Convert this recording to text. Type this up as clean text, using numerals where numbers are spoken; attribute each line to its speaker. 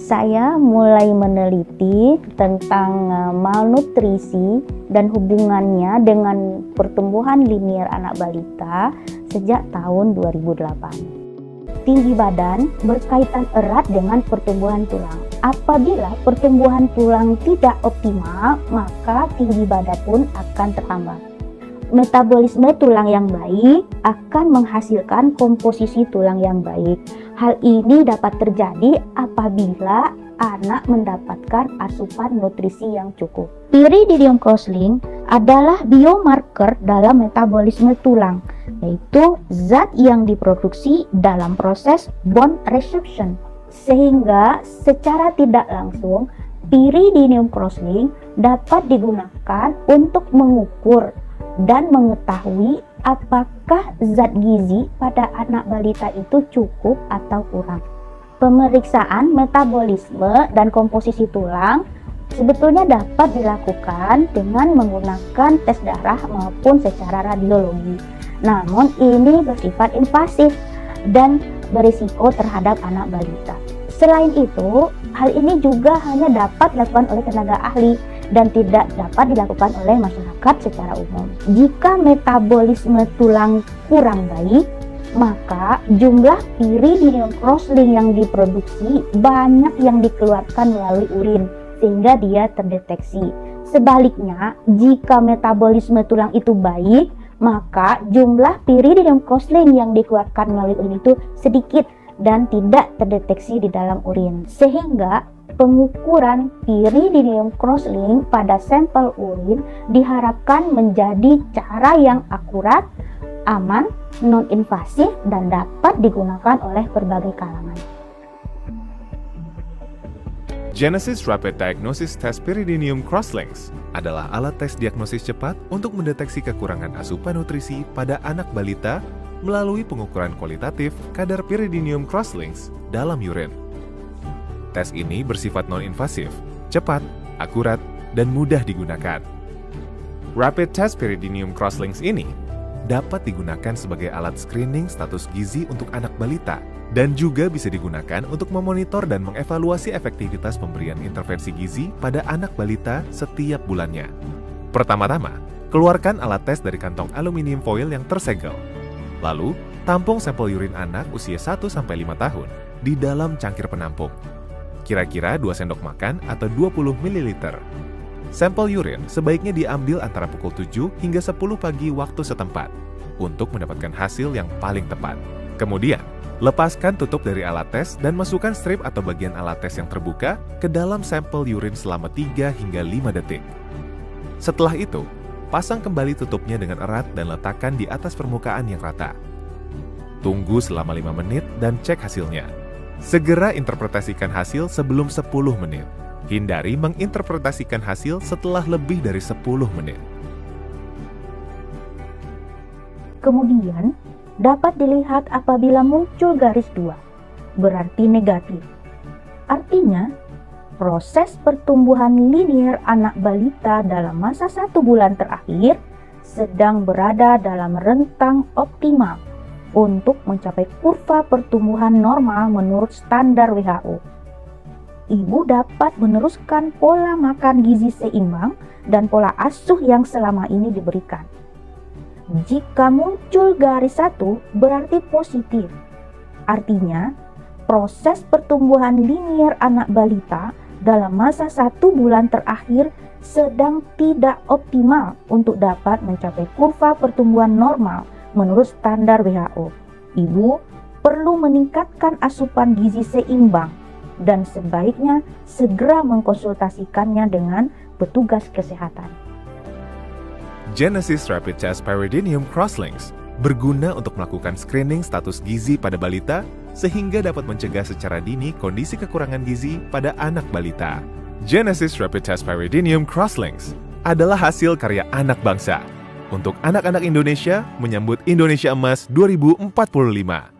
Speaker 1: saya mulai meneliti tentang malnutrisi dan hubungannya dengan pertumbuhan linier anak balita sejak tahun 2008. Tinggi badan berkaitan erat dengan pertumbuhan tulang. Apabila pertumbuhan tulang tidak optimal, maka tinggi badan pun akan terhambat. Metabolisme tulang yang baik akan menghasilkan komposisi tulang yang baik. Hal ini dapat terjadi apabila anak mendapatkan asupan nutrisi yang cukup. Pyrididium crosslink adalah biomarker dalam metabolisme tulang, yaitu zat yang diproduksi dalam proses bone resorption. Sehingga secara tidak langsung Pyrididium crosslink dapat digunakan untuk mengukur dan mengetahui apakah zat gizi pada anak balita itu cukup atau kurang. Pemeriksaan metabolisme dan komposisi tulang sebetulnya dapat dilakukan dengan menggunakan tes darah maupun secara radiologi. Namun ini bersifat invasif dan berisiko terhadap anak balita. Selain itu, hal ini juga hanya dapat dilakukan oleh tenaga ahli dan tidak dapat dilakukan oleh masyarakat secara umum. Jika metabolisme tulang kurang baik, maka jumlah Pyrididium crosslink yang diproduksi banyak yang dikeluarkan melalui urin sehingga dia terdeteksi. Sebaliknya, jika metabolisme tulang itu baik, maka jumlah Pyrididium crosslink yang dikeluarkan melalui urin itu sedikit dan tidak terdeteksi di dalam urin. Sehingga pengukuran Pyrididium crosslink pada sampel urin diharapkan menjadi cara yang akurat, aman, non-invasif, dan dapat digunakan oleh berbagai kalangan.
Speaker 2: Genesis Rapid Diagnosis Test Pyrididium Crosslinks adalah alat tes diagnosis cepat untuk mendeteksi kekurangan asupan nutrisi pada anak balita melalui pengukuran kualitatif kadar Pyrididium Crosslinks dalam urin. Tes ini bersifat non-invasif, cepat, akurat, dan mudah digunakan. Rapid Test Pyrididium Crosslinks ini dapat digunakan sebagai alat screening status gizi untuk anak balita dan juga bisa digunakan untuk memonitor dan mengevaluasi efektivitas pemberian intervensi gizi pada anak balita setiap bulannya. Pertama-tama, keluarkan alat tes dari kantong aluminium foil yang tersegel. Lalu, tampung sampel urin anak usia 1-5 tahun di dalam cangkir penampung. Kira-kira 2 sendok makan atau 20 ml. Sampel urin sebaiknya diambil antara pukul 7 hingga 10 pagi waktu setempat untuk mendapatkan hasil yang paling tepat. Kemudian, lepaskan tutup dari alat tes dan masukkan strip atau bagian alat tes yang terbuka ke dalam sampel urin selama 3 hingga 5 detik. Setelah itu, pasang kembali tutupnya dengan erat dan letakkan di atas permukaan yang rata. Tunggu selama 5 menit dan cek hasilnya. Segera interpretasikan hasil sebelum 10 menit. Hindari menginterpretasikan hasil setelah lebih dari 10 menit.
Speaker 1: Kemudian, dapat dilihat apabila muncul garis 2, berarti negatif. Artinya, proses pertumbuhan linier anak balita dalam masa 1 bulan terakhir sedang berada dalam rentang optimal untuk mencapai kurva pertumbuhan normal menurut standar WHO. Ibu dapat meneruskan pola makan gizi seimbang dan pola asuh yang selama ini diberikan. Jika muncul garis 1, berarti positif. Artinya, proses pertumbuhan linier anak balita dalam masa 1 bulan terakhir sedang tidak optimal untuk dapat mencapai kurva pertumbuhan normal menurut standar WHO. Ibu perlu meningkatkan asupan gizi seimbang dan sebaiknya segera mengkonsultasikannya dengan petugas kesehatan.
Speaker 2: Genesis Rapid Test Pyrididium Crosslinks berguna untuk melakukan screening status gizi pada balita sehingga dapat mencegah secara dini kondisi kekurangan gizi pada anak balita. Genesis Rapid Test Pyrididium Crosslinks adalah hasil karya anak bangsa untuk anak-anak Indonesia menyambut Indonesia Emas 2045.